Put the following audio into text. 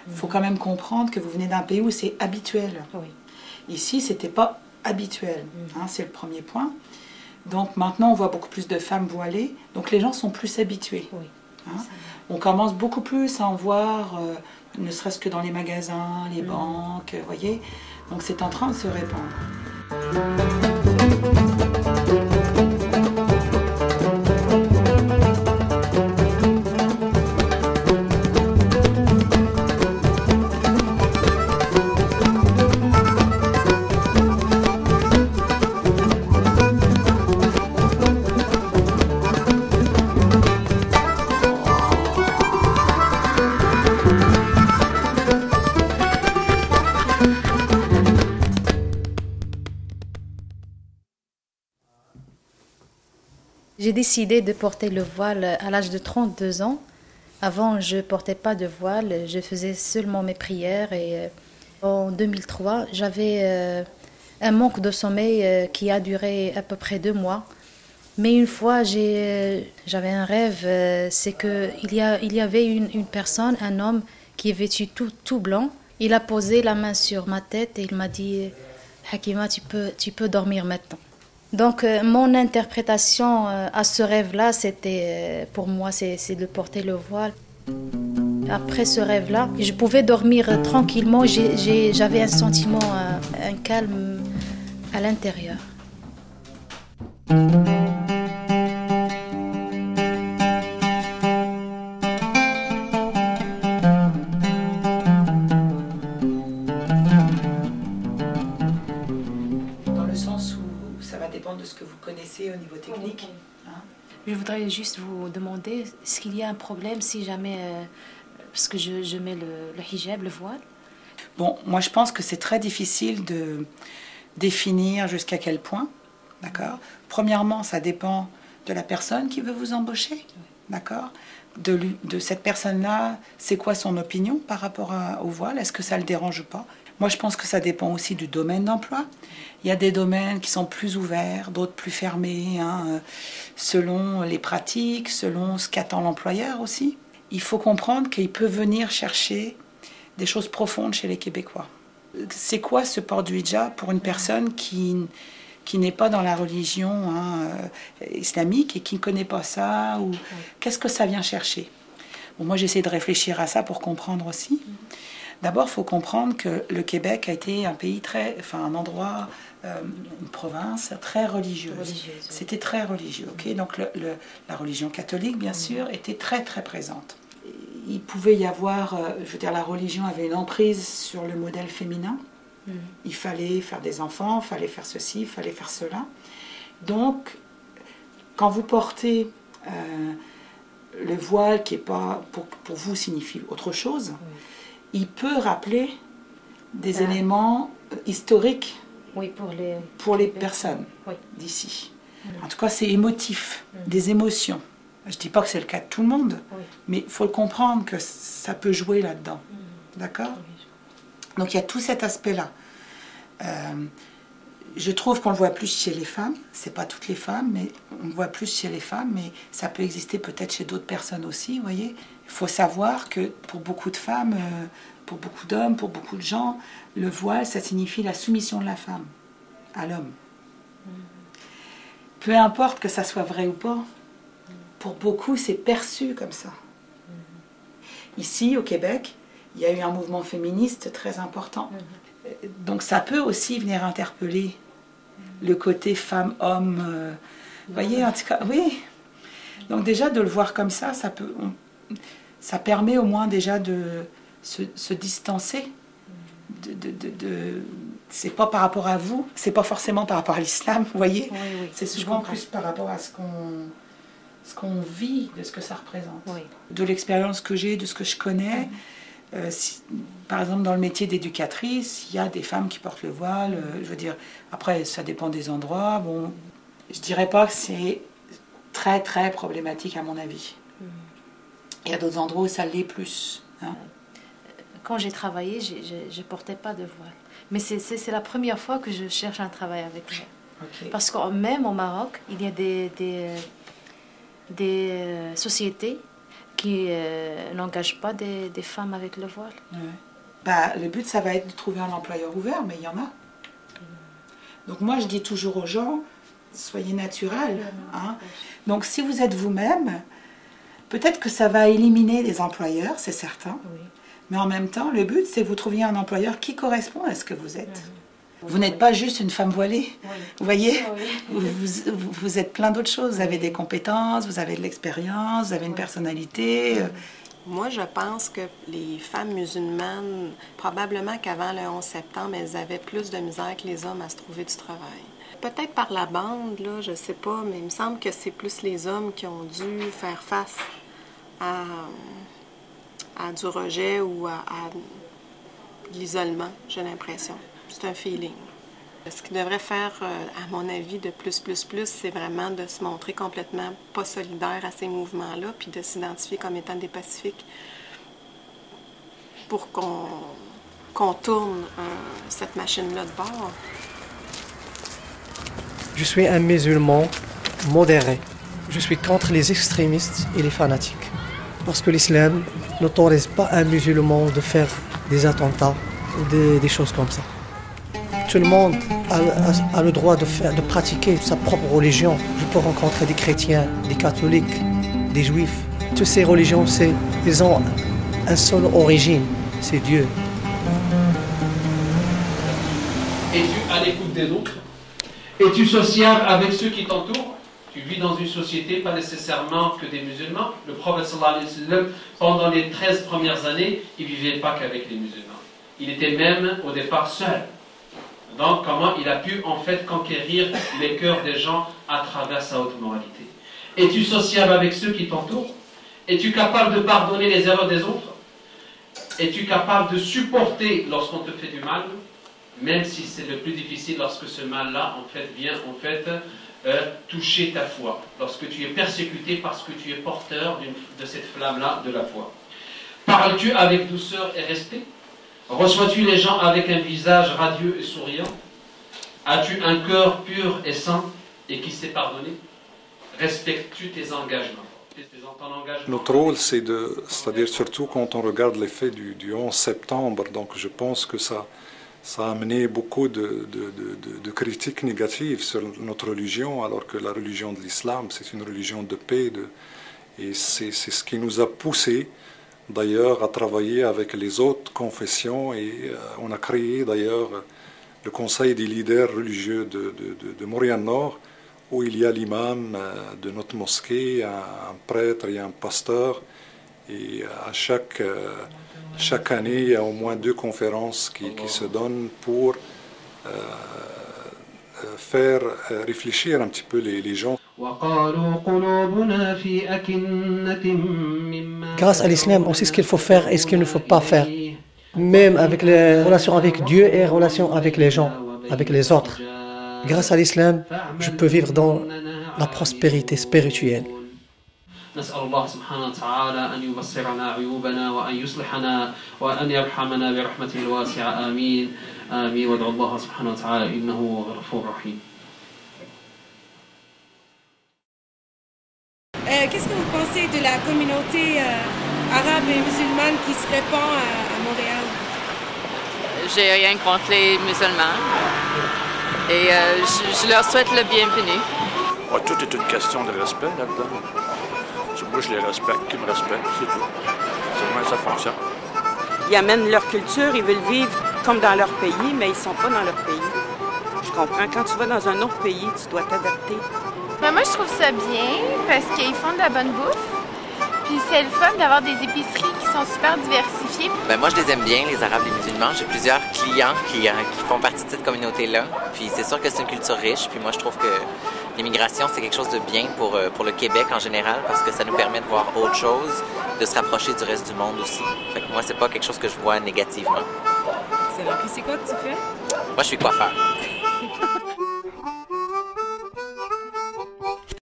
Il faut quand même comprendre que vous venez d'un pays où c'est habituel. Oui. Ici, c'était pas habituel. Hein, c'est le premier point. Donc maintenant, on voit beaucoup plus de femmes voilées. Donc les gens sont plus habitués. Oui. Hein. On commence beaucoup plus à en voir, ne serait-ce que dans les magasins, les banques, vous voyez. Donc c'est en train de se répandre. J'ai décidé de porter le voile à l'âge de 32 ans. Avant, je ne portais pas de voile, je faisais seulement mes prières. Et en 2003, j'avais un manque de sommeil qui a duré à peu près 2 mois. Mais une fois, j'avais un rêve, c'est qu'il y avait une personne, un homme, qui est vêtu tout blanc. Il a posé la main sur ma tête et il m'a dit « Hakima, tu peux dormir maintenant ». Donc, mon interprétation à ce rêve-là, c'était, pour moi, c'est de porter le voile. Après ce rêve-là, je pouvais dormir tranquillement. J'avais un sentiment, un calme à l'intérieur. De ce que vous connaissez au niveau technique. Hein. Je voudrais juste vous demander, est-ce qu'il y a un problème si jamais, parce que je mets le hijab, le voile? Bon, moi je pense que c'est très difficile de définir jusqu'à quel point, d'accord. Premièrement, ça dépend de la personne qui veut vous embaucher, d'accord. De cette personne-là, c'est quoi son opinion par rapport au voile? Est-ce que ça le dérange ou pas? Moi, je pense que ça dépend aussi du domaine d'emploi. Il y a des domaines qui sont plus ouverts, d'autres plus fermés, hein, selon les pratiques, selon ce qu'attend l'employeur aussi. Il faut comprendre qu'il peut venir chercher des choses profondes chez les Québécois. C'est quoi ce port du hijab pour une personne qui n'est pas dans la religion islamique et qui ne connaît pas ça ou qu'est-ce que ça vient chercher? Bon, moi, j'essaie de réfléchir à ça pour comprendre aussi. D'abord, il faut comprendre que le Québec a été un pays un endroit, une province très religieuse. C'était très religieux, ok. Donc la religion catholique, bien sûr, était très très présente. Il pouvait y avoir, je veux dire, la religion avait une emprise sur le modèle féminin. Il fallait faire des enfants, il fallait faire ceci, il fallait faire cela. Donc, quand vous portez le voile qui est pas pour vous signifie autre chose. Il peut rappeler des éléments historiques pour les personnes d'ici. En tout cas, c'est émotif, des émotions. Je ne dis pas que c'est le cas de tout le monde, mais il faut le comprendre que ça peut jouer là-dedans. D'accord? Donc il y a tout cet aspect-là. Je trouve qu'on le voit plus chez les femmes. C'est pas toutes les femmes, mais on le voit plus chez les femmes, mais ça peut exister peut-être chez d'autres personnes aussi, vous voyez. Il faut savoir que pour beaucoup de femmes, pour beaucoup d'hommes, pour beaucoup de gens, le voile, ça signifie la soumission de la femme à l'homme. Peu importe que ça soit vrai ou pas, pour beaucoup, c'est perçu comme ça. Ici, au Québec, il y a eu un mouvement féministe très important. Donc ça peut aussi venir interpeller le côté femme-homme. Vous voyez, en tout cas, oui. Donc déjà, de le voir comme ça, ça permet au moins déjà de se distancer. C'est pas par rapport à vous, c'est pas forcément par rapport à l'islam, vous voyez. C'est souvent plus par rapport à ce qu'on vit, de ce que ça représente. De l'expérience que j'ai, de ce que je connais. Par exemple, dans le métier d'éducatrice, il y a des femmes qui portent le voile. Je veux dire, après, ça dépend des endroits. Bon, je dirais pas que c'est très, très problématique à mon avis. Il y a d'autres endroits où ça l'est plus. Hein. Quand j'ai travaillé, je portais pas de voile. Mais c'est la première fois que je cherche un travail avec voile. Okay. Parce que même au Maroc, il y a des sociétés qui n'engagent pas des femmes avec le voile. Ouais. Bah, le but, ça va être de trouver un employeur ouvert, mais il y en a. Donc moi, je dis toujours aux gens, soyez naturels. Hein. Donc si vous êtes vous-même, peut-être que ça va éliminer des employeurs, c'est certain. Oui. Mais en même temps, le but, c'est que vous trouviez un employeur qui correspond à ce que vous êtes. Vous n'êtes pas juste une femme voilée, vous voyez, vous êtes plein d'autres choses. Vous avez des compétences, vous avez de l'expérience, vous avez une personnalité. Moi, je pense que les femmes musulmanes, probablement qu'avant le 11 septembre, elles avaient plus de misère que les hommes à se trouver du travail. Peut-être par la bande, là, je sais pas, mais il me semble que c'est plus les hommes qui ont dû faire face à du rejet ou à l'isolement, j'ai l'impression. C'est un feeling. Ce qui devrait faire, à mon avis, de plus, c'est vraiment de se montrer complètement pas solidaire à ces mouvements-là, puis de s'identifier comme étant des pacifiques pour qu'on tourne cette machine-là de bord. Je suis un musulman modéré. Je suis contre les extrémistes et les fanatiques. Parce que l'islam n'autorise pas un musulman de faire des attentats ou des choses comme ça. Tout le monde a le droit de pratiquer sa propre religion. Je peux rencontrer des chrétiens, des catholiques, des juifs. Toutes ces religions, ils ont une seule origine, c'est Dieu. Es-tu à l'écoute des autres? Es-tu sociable avec ceux qui t'entourent? Tu vis dans une société, pas nécessairement que des musulmans. Le prophète sallallahu alayhi wa sallam, pendant les 13 premières années, il ne vivait pas qu'avec les musulmans. Il était même au départ seul. Donc, comment il a pu en fait conquérir les cœurs des gens à travers sa haute moralité. Es-tu sociable avec ceux qui t'entourent? Es-tu capable de pardonner les erreurs des autres? Es-tu capable de supporter lorsqu'on te fait du mal, même si c'est le plus difficile lorsque ce mal-là en fait vient en fait toucher ta foi, lorsque tu es persécuté parce que tu es porteur de cette flamme-là de la foi. Parles-tu avec douceur et respect? Reçois-tu les gens avec un visage radieux et souriant? As-tu un cœur pur et saint et qui sait pardonner? Respectes-tu tes engagements? Notre rôle, c'est-à-dire surtout quand on regarde les faits du 11 septembre, donc je pense que ça a amené beaucoup de critiques négatives sur notre religion, alors que la religion de l'islam, c'est une religion de paix, et c'est ce qui nous a poussé d'ailleurs à travailler avec les autres confessions, et on a créé d'ailleurs le conseil des leaders religieux de Montréal-Nord, où il y a l'imam de notre mosquée, un prêtre et un pasteur, et à chaque année il y a au moins 2 conférences qui se donnent pour faire réfléchir un petit peu les gens. Grâce à l'islam, on sait ce qu'il faut faire et ce qu'il ne faut pas faire. Même avec les relations avec Dieu et les relations avec les gens, avec les autres. Grâce à l'islam, je peux vivre dans la prospérité spirituelle. نسأل الله سبحانه وتعالى أن يبصرنا عيوبنا وأن يصلحنا وأن يرحمنا برحمته الواسعة آمين آمين وادعوا الله سبحانه وتعالى إنه غفور رحيم. Qu'est-ce que vous pensez de la communauté arabe et musulmane qui se répand à Montréal? J'ai rien contre les musulmans et je leur souhaite le bienvenu. Ouais, tout est une question de respect là-dedans. Moi, je les respecte, qu'ils me respectent, c'est tout. C'est comment ça fonctionne. Ils amènent leur culture, ils veulent vivre comme dans leur pays, mais ils ne sont pas dans leur pays. Je comprends. Quand tu vas dans un autre pays, tu dois t'adapter. Ben moi, je trouve ça bien parce qu'ils font de la bonne bouffe. Puis c'est le fun d'avoir des épiceries qui sont super diversifiées. Ben moi, je les aime bien, les Arabes et les musulmans. J'ai plusieurs clients qui font partie de cette communauté-là. Puis c'est sûr que c'est une culture riche. Puis moi, je trouve que l'immigration, c'est quelque chose de bien pour le Québec en général parce que ça nous permet de voir autre chose, de se rapprocher du reste du monde aussi. Fait que moi, c'est pas quelque chose que je vois négativement. Excellent. Puis c'est quoi que tu fais? Moi, je suis coiffeur.